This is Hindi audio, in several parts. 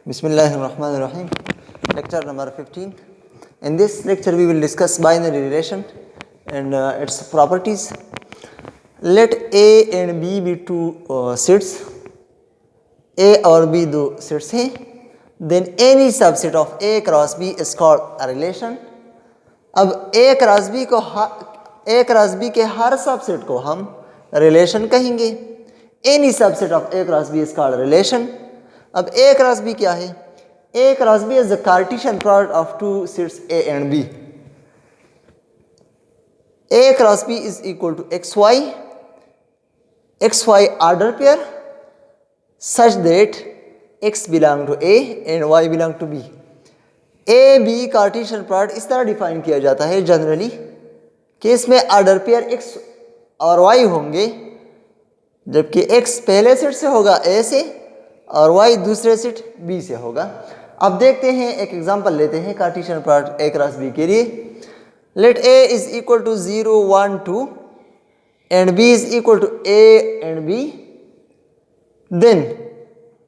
Bismillahirrahmanirrahim. Lecture number 15. In this lecture we will discuss binary relation and its properties. Let A and B be two sets. A और B दो sets हैं. Then any subset of A cross B is called a relation. अब A cross B के हर subset को हम relation कहेंगे. Any subset of A cross B is called a relation. अब A cross B क्या है? A cross B is the Cartesian product of two sets A and B. A cross B is equal to XY order pair such that X belong to A and Y belong to B. A B Cartesian product इस तरह डिफाइन किया जाता है जनरली कि इसमें ऑर्डर पेयर X और Y होंगे, जबकि X पहले सेट से होगा A से और Y दूसरे सेट B से होगा. अब देखते हैं, एक एग्जांपल लेते हैं Cartesian product A cross B के लिए. Let A is equal to 0 1 2 and B is equal to A and B. Then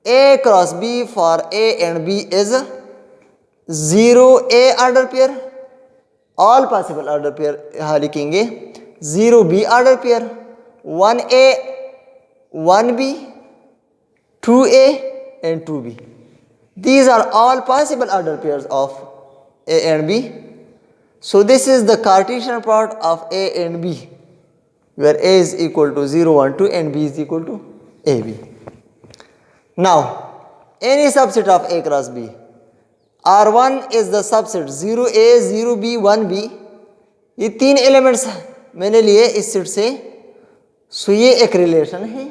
A cross B for A and B is 0 A order pair. All possible order pair यहाँ लिखेंगे. 0 B order pair, 1 A 1 B, 2A and 2B. These are all possible order pairs of A and B. So this is the Cartesian product of A and B, where A is equal to 0 1 2 and B is equal to AB. Now any subset of A cross B, R1 is the subset 0A 0B 1B. ये तीन एलिमेंट्स मैंने लिए इस सेट से, सो ये एक रिलेशन है.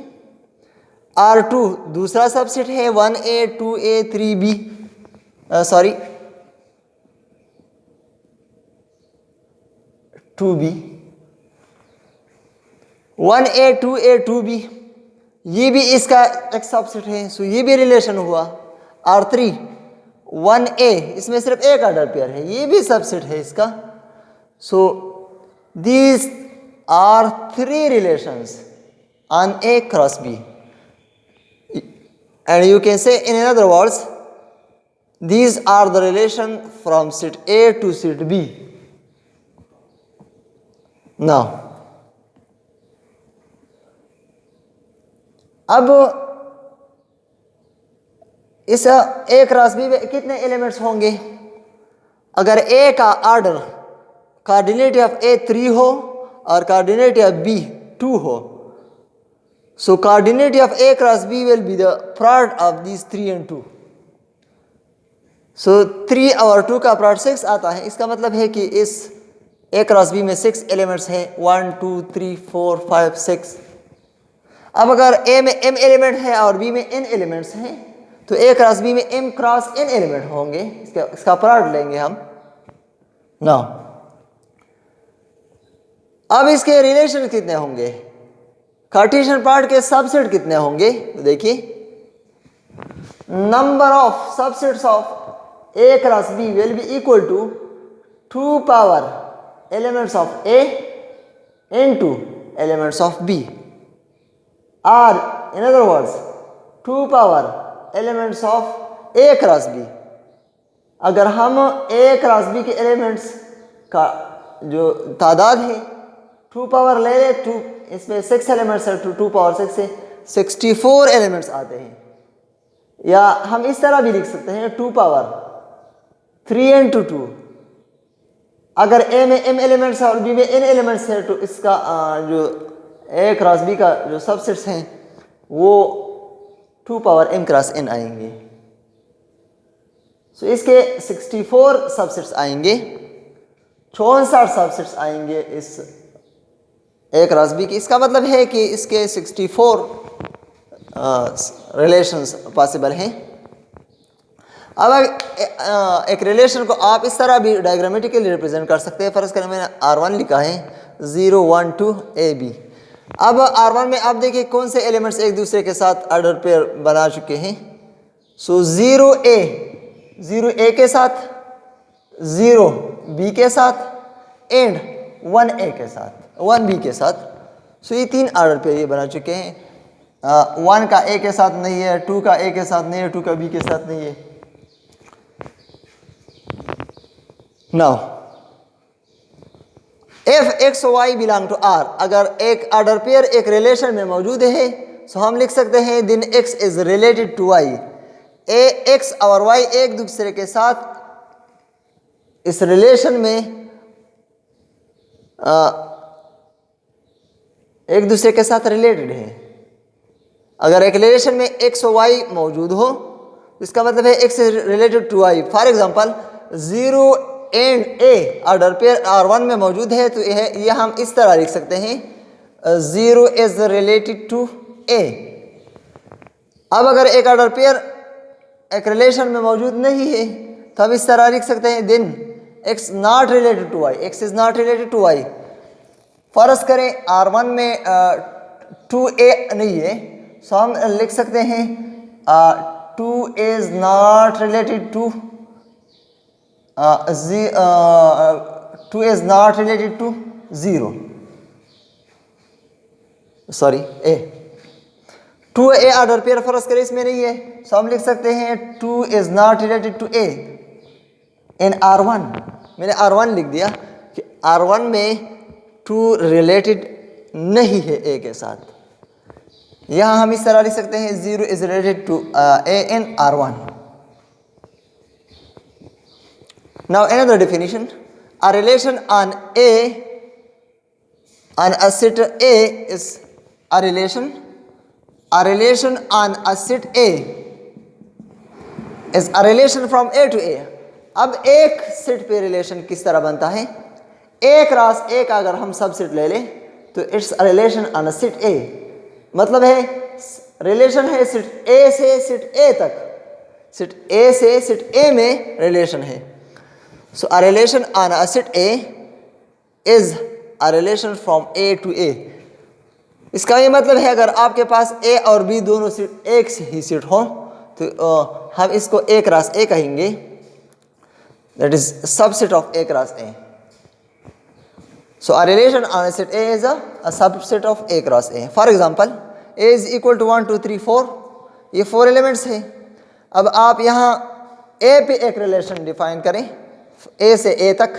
R2 दूसरा सबसेट है 1A 2A 3B, sorry 2B. 1A 2A 2B ये भी इसका एक सबसेट है, सो ये भी रिलेशन हुआ. R3 1A इसमें सिर्फ एक ऑर्डर पेयर है, ये भी सबसेट है इसका. So these are three relations on A cross B. And you can say in other words, these are the relation from set A to set B. Now, अब इस A क्रॉस B में कितने एलिमेंट्स होंगे? अगर A का ऑर्डर कोऑर्डिनेट ऑफ A 3 हो और कोऑर्डिनेट ऑफ B 2 हो, so coordinate of A cross B will be the product of these 3 and 2. So 3 और 2 का product 6 आता है. इसका मतलब है कि इस A cross B में 6 एलिमेंट्स हैं, 1 2 3 4 5 6. अब अगर A में m एलिमेंट है और B में n एलिमेंट्स हैं, तो A cross B में m क्रॉस n एलिमेंट होंगे. इसका प्रोडक्ट लेंगे हम. नाउ अब इसके रिलेशन कितने होंगे? कार्टेशियन प्रोडक्ट के सबसेट कितने होंगे? तो देखिए, number of subsets of A cross B will be equal to 2 power elements of A into elements of B, और in other words 2 power elements of A cross B. अगर हम A क्रॉस B के एलिमेंट्स का जो तादाद है 2 पावर ले ले, 2 इसमें 6 एलिमेंट्स है, 2 पावर 6 से 64 एलिमेंट्स आते हैं. या हम इस तरह भी लिख सकते हैं 2 पावर 3 into 2. अगर A में m एलिमेंट्स है और B में n एलिमेंट्स है, तो इसका जो A क्रॉस B का जो सबसेट्स हैं वो 2 पावर m क्रॉस n आएंगे. सो इसके 64 सबसेट्स आएंगे, 64 सबसेट्स आएंगे इस A क्रॉस B की. इसका मतलब है कि इसके 64 रिलेशंस पॉसिबल हैं. अब एक रिलेशन को आप इस तरह भी डायग्रामेटिकली रिप्रेजेंट कर सकते हैं. फर्ज करें मैंने R1 लिखा है 0 1 2 AB. अब R1 में आप देखिए कौन से एलिमेंट्स एक दूसरे के साथ ऑर्डर पेयर बना चुके हैं. सो 0A के साथ, 0B के साथ एंड 1A के साथ, 1B के साथ. सो ये तीन ऑर्डर पेयर ये बना चुके हैं. 1 का A के साथ नहीं है, 2 का A के साथ नहीं है, 2 का B के साथ नहीं है. Now if x y belong to R, अगर एक ऑर्डर पेयर एक रिलेशन में मौजूद है तो हम लिख सकते हैं then x is related to y. X और वाई एक दूसरे के साथ इस रिलेशन में एक दूसरे के साथ रिलेटेड है। अगर एक रिलेशन में एक्स और वाई मौजूद हो इसका मतलब है x is related to y. For example 0 and a order pair R1 में मौजूद है तो ये हम इस तरह लिख सकते हैं 0 इज रिलेटेड टू ए। अब अगर एक ऑर्डर पेयर एक रिलेशन में मौजूद नहीं है तो हम इस तरह लिख सकते हैं then x not related to y, x is not related to y. फर्ज करें R1 में 2a नहीं है तो हम लिख सकते हैं 2 is not related to 2 is not related to 0, sorry a. 2a order pair फर्ज करें इसमें नहीं है तो हम लिख सकते हैं 2 is not related to a in R1। मैंने R1 लिख दिया कि R1 में 2 रिलेटेड नहीं है a के साथ। यहाँ हम इस तरह लिख सकते हैं 0 is related to a in R1। Now another definition, a relation on a set A is a relation on a set A is a relation from A to A। अब एक सेट पे रिलेशन किस तरह बनता है, A क्रॉस A का अगर हम सब सेट ले लें तो it's a relation on a set A। मतलब है रिलेशन है सेट A से सेट A तक, सेट A से सेट A में रिलेशन है। So a relation on a set A is a relation from A to A। इसका ये मतलब है अगर आपके पास A और B दोनों सेट एक ही सेट हो तो हम इसको A क्रॉस A कहेंगे, that is subset of A cross A। So a relation on a set A is a subset of A cross A। For example, A is equal to 1 2 3 4, ये 4 एलिमेंट्स है। अब आप यहाँ A पे एक रिलेशन डिफाइन करें A से A तक।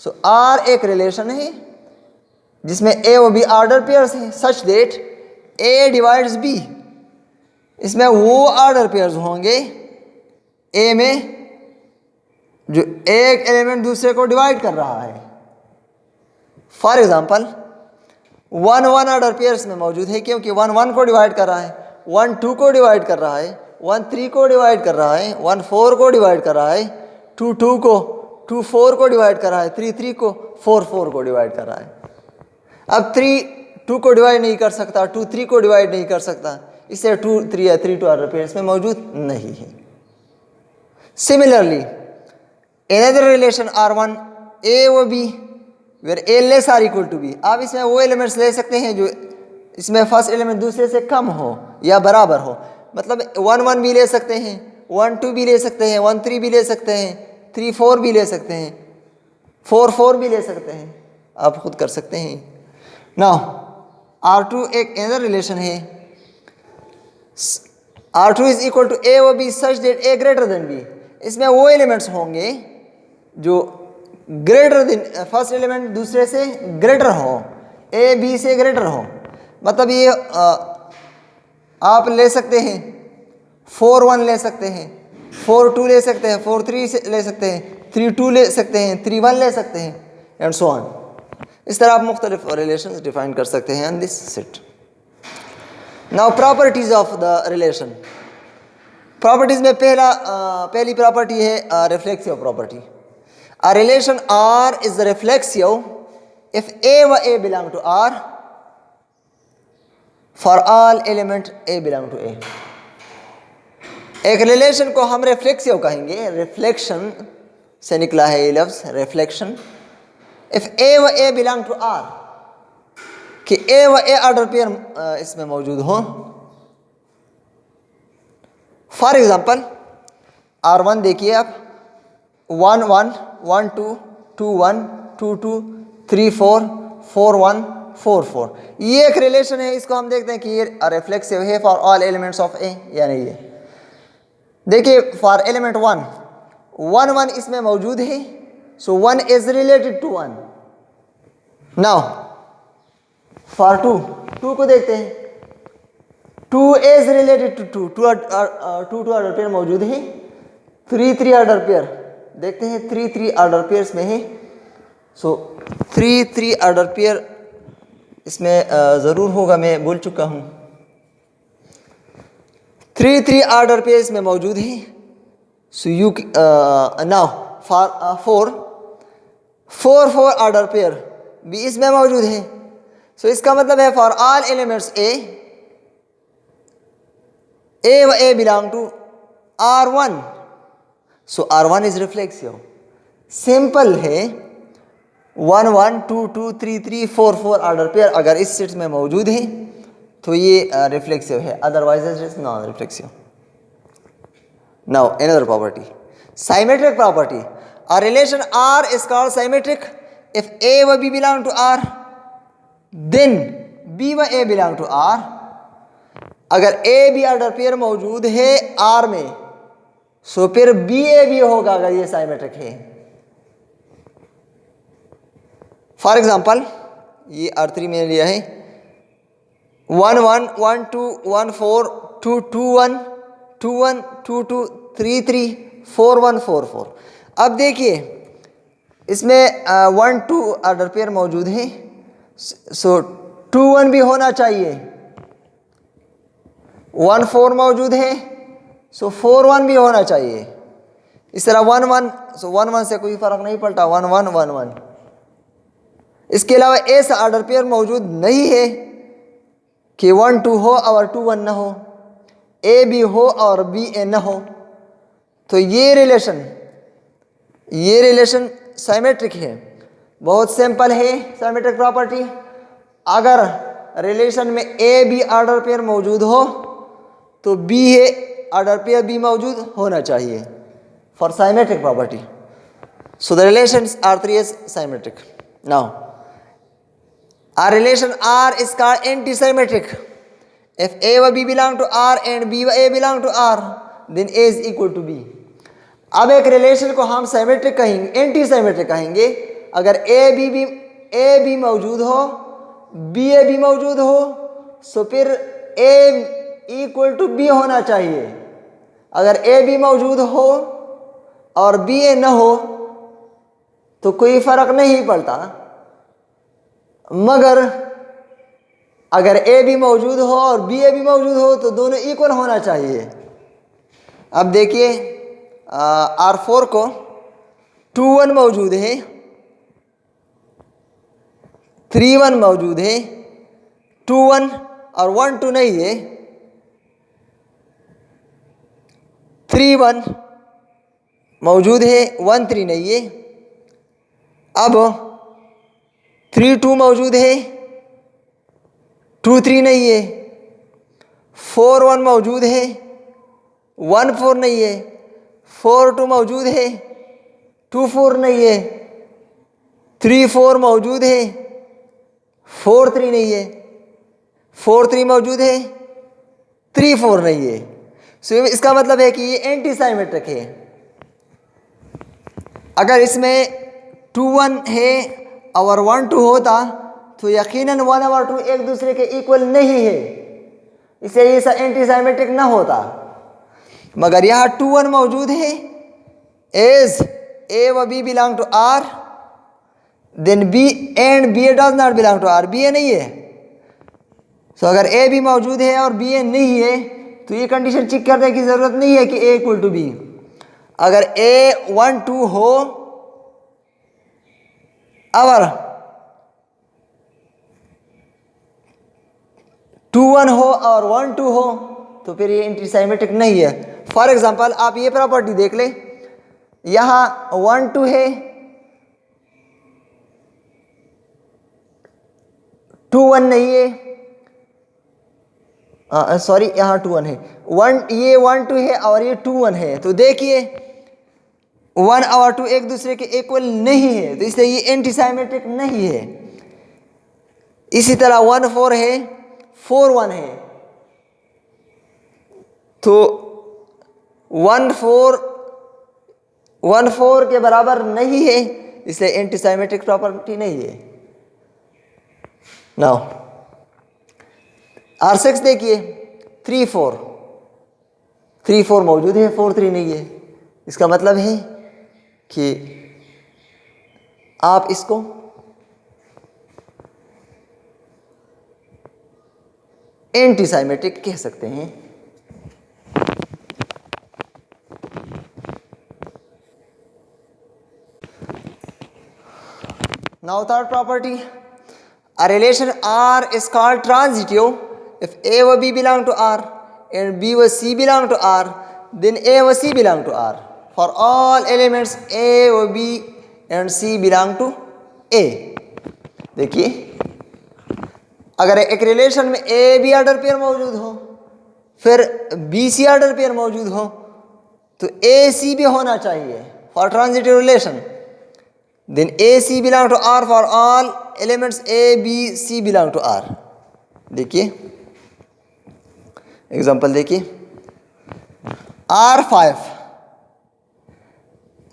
सो R एक रिलेशन है जिसमें A और B ऑर्डर पेयर्स हैं सच दैट A डिवाइड्स B। इसमें वो ऑर्डर पेयर्स होंगे A में जो एक एलिमेंट दूसरे को डिवाइड कर रहा है। फॉर एग्जाम्पल 1 1 ऑर्डर पेयर्स में मौजूद है क्योंकि 1 1 को डिवाइड कर रहा है, 1 2 को डिवाइड कर रहा है, 1 3 को डिवाइड कर रहा है, 1 4 को डिवाइड कर रहा है, 2 2 को, 2 4 को डिवाइड कर रहा है, 3 3 को, 4 4 को डिवाइड कर रहा है। अब 3 2 को डिवाइड नहीं कर सकता, 2 3 को डिवाइड नहीं कर सकता, इससे 2 3 या 3 2 ऑर्डर पेयर्स में मौजूद नहीं है। Similarly another relation R1 A व B where A less or equal to B। आप इसमें वो एलिमेंट्स ले सकते हैं जो इसमें फर्स्ट एलिमेंट दूसरे से कम हो या बराबर हो। मतलब 1 1 भी ले सकते हैं, 1 2 भी ले सकते हैं, 1 3 भी ले सकते हैं, 3 4 भी ले सकते हैं, 4 4 भी ले सकते हैं, आप खुद कर सकते हैं। नाउ R2 एक another रिलेशन है, R2 is equal to A व B such that A greater than B। इसमें वो एलिमेंट्स होंगे जो ग्रेटर देन फर्स्ट एलिमेंट दूसरे से ग्रेटर हो, A B से ग्रेटर हो। मतलब ये आप ले सकते हैं 4 1 ले सकते हैं, 4 2 ले सकते हैं, 4 3 ले सकते हैं, 3 2 ले सकते हैं, 3 1 ले सकते हैं एंड सो ऑन। इस तरह आप मुख्तलिफ रिलेशंस डिफाइन कर सकते हैं in this set. Now properties of the relation. Properties में पहली प्रॉपर्टी है reflexive property. A relation R is reflexive if A व A belong to R for all element A belong to A। एक रिलेशन को हम रिफ्लेक्सिव कहेंगे, रिफ्लेक्शन से निकला है ये लफ्ज रिफ्लेक्शन। इफ A व A belong to R, कि A व A ऑर्डर पेयर इसमें मौजूद हो। फॉर एग्जाम्पल R1 देखिए आप 1 1 1 2 2 1 2 2 3 4 4 1 4 4, ये एक रिलेशन है। इसको हम देखते हैं कि ये रिफ्लेक्सिव है फॉर ऑल एलिमेंट्स ऑफ ए या नहीं है। देखिए फॉर एलिमेंट 1 1 1 इसमें मौजूद है, So 1 is related to 1. Now for 2 को देखते हैं. 2 is related to 2. 2 order pair मौजूद है. 3 ऑर्डर पेयर देखते हैं. 3 ऑर्डर पेयर्स में है. सो 3 ऑर्डर पेयर इसमें ज़रूर होगा, मैं बोल चुका हूँ. 3 ऑर्डर पेयर्स में मौजूद है. So you now for 4 order pair भी इसमें मौजूद है. सो इसका मतलब है फॉर ऑल एलिमेंट्स ए व A belong to R1. So R1 is reflexive. Simple है. 1 1 2 2 3 3 4 ऑर्डर पेयर अगर इस सेट में मौजूद है तो ये रिफ्लेक्सिव है, otherwise it is non reflexive. Now another property, symmetric property. A relation R is called symmetric if A व B belong to R, then B व A belong to R. अगर A B ऑर्डर पेयर मौजूद है R में, सो फिर B A B होगा अगर ये सिमेट्रिक है. फॉर एग्जाम्पल ये R3 में लिया है. 1 1 1 2 1 4 2 2 1 2 1 2 2 3 3 4 1 4 4. अब देखिए इसमें 1 2 ऑर्डर पेयर मौजूद है. सो 2 1 भी होना चाहिए. 1 4 मौजूद है, सो 4 1 भी होना चाहिए. इस तरह 1 1, सो 1 1 से कोई फर्क नहीं पड़ता. 1 1 1 1. इसके अलावा ऐसा ऑर्डर पेयर मौजूद नहीं है कि 1 2 हो और 2 1 ना हो, ए बी हो और बी ए ना हो. तो ये रिलेशन सिमेट्रिक है. बहुत सिंपल है सिमेट्रिक प्रॉपर्टी. अगर रिलेशन में ए बी ऑर्डर पेयर मौजूद हो तो बी ए ऑर्डर पेयर भी मौजूद होना चाहिए for symmetric property. So the relations R3 is symmetric. Now our relation R is called antisymmetric if A व B belong to R and B व A belong to R, then A is equal to B. अब एक रिलेशन को हम सिमेट्रिक कहेंगे, एंटी सिमेट्रिक कहेंगे अगर ए बी मौजूद हो, बी ए भी मौजूद हो, सो फिर ए इक्वल टू बी होना चाहिए. अगर ए बी मौजूद हो और बी ए न हो तो कोई फर्क नहीं पड़ता. मगर अगर ए भी मौजूद हो और बी ए भी मौजूद हो तो दोनों इक्वल होना चाहिए. अब देखिए R4 को 2 1 मौजूद है, 3 1 मौजूद है, 2 1 और 1 2 नहीं है. 3 1 मौजूद है, 1 3 नहीं है. अब 3 2 मौजूद है, 2 3 नहीं है. 4 1 मौजूद है, 1 4 नहीं है. 4 2 मौजूद है, 2 4 नहीं है. 3 4 मौजूद है, 4 3 नहीं है. 4 3 मौजूद है, 3 4 नहीं है. सो इसका मतलब है कि ये एंटी सिमेट्रिक है. अगर इसमें 2 1 है और 1 2 होता तो यकीनन 1 और 2 एक दूसरे के इक्वल नहीं है, इसलिए ये एंटी सिमेट्रिक ना होता. मगर यहाँ 2 1 मौजूद है. एज ए व B belong to R, then B and B A does not belong to R. B A नहीं है. सो अगर ए भी मौजूद है और बी ए नहीं है तो ये कंडीशन चेक करने की ज़रूरत नहीं है कि ए इक्वल टू बी. अगर ए 1 2 हो और 2 1 हो और 1 2 हो तो फिर ये एंटी सिमेट्रिक नहीं है. फॉर एग्जांपल आप ये प्रॉपर्टी देख ले. यहाँ 1 2 है, 2 1 नहीं है. सॉरी यहाँ 2 1 है. ये 1 2 है और ये 2 1 है. तो देखिए 1 और 2 एक दूसरे के इक्वल नहीं है, तो इसलिए ये एंटी सिमेट्रिक नहीं है. इसी तरह 1 4 है, 4 1 है. तो 1 4 के बराबर नहीं है, इसलिए एंटीसाइमेट्रिक प्रॉपर्टी नहीं है। नाउ R6 देखिए 3 4 3 4 मौजूद है, 4 3 नहीं है। इसका मतलब है कि आप इसको एंटीसाइमेट्रिक कह सकते हैं। Now third property, a relation R is called transitive if A व B belong to R and B व C belong to R, then A व C belong to R. For all elements A व B and C belong to A. देखिए, अगर एक रिलेशन में A B ऑर्डर पेयर मौजूद हो, फिर B C ऑर्डर पेयर मौजूद हो, तो A C भी होना चाहिए for transitive relation. Then A C belong to R for all elements A B C belong to R. देखिए एग्जाम्पल देखिए, R5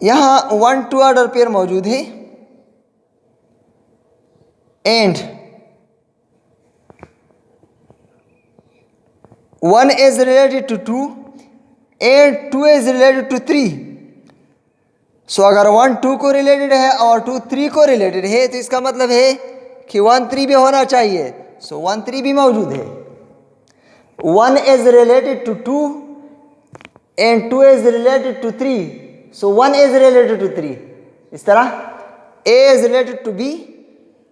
यहाँ 1 2 ऑर्डर पेयर मौजूद है and 1 is related to 2 and 2 is related to 3. सो अगर 1 2 को रिलेटेड है और 2 3 को रिलेटेड है तो इसका मतलब है कि 1 3 भी होना चाहिए। सो 1 3 भी मौजूद है। 1 is related to 2 and 2 is related to 3. So 1 is related to 3. इस तरह A is related to B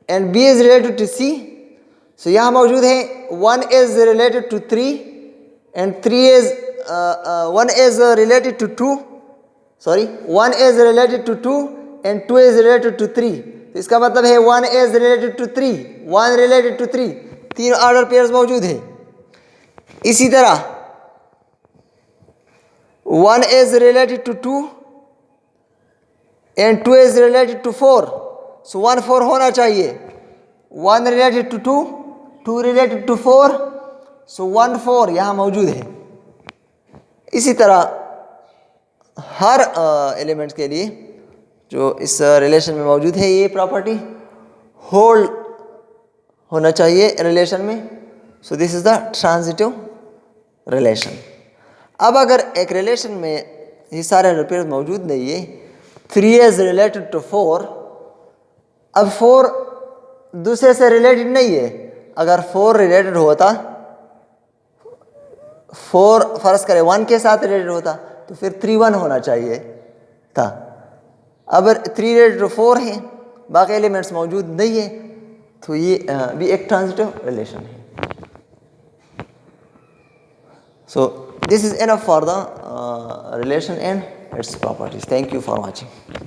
and B is related to C. सो यहाँ मौजूद है 1 is related to 3 and 3 is 1 is related to 2. Sorry 1 is related to 2 and 2 is related to 3. तो इसका मतलब है 1 is related to 3, 1 related to 3. 3 order pairs मौजूद है। इसी तरह 1 is related to 2 and 2 is related to 4. सो 1 4 होना चाहिए। 1 related to 2, 2 related to 4. सो 1 4 यहाँ मौजूद है। इसी तरह हर एलिमेंट्स के लिए जो इस रिलेशन में मौजूद है ये प्रॉपर्टी होल्ड होना चाहिए रिलेशन में। So this is the transitive relation. अब अगर एक रिलेशन में ये सारे पेयर्स मौजूद नहीं है, 3 इज रिलेटेड टू 4, अब 4 दूसरे से रिलेटेड नहीं है। अगर 4 रिलेटेड होता, 4 फर्ज करें 1 के साथ रिलेटेड होता तो फिर 3 1 होना चाहिए था। अब 3 रिलेटेड टू 4 है, बाकी एलिमेंट्स मौजूद नहीं है, तो ये भी एक ट्रांजिटिव रिलेशन है। So this is enough for the relation and its properties. Thank you for watching.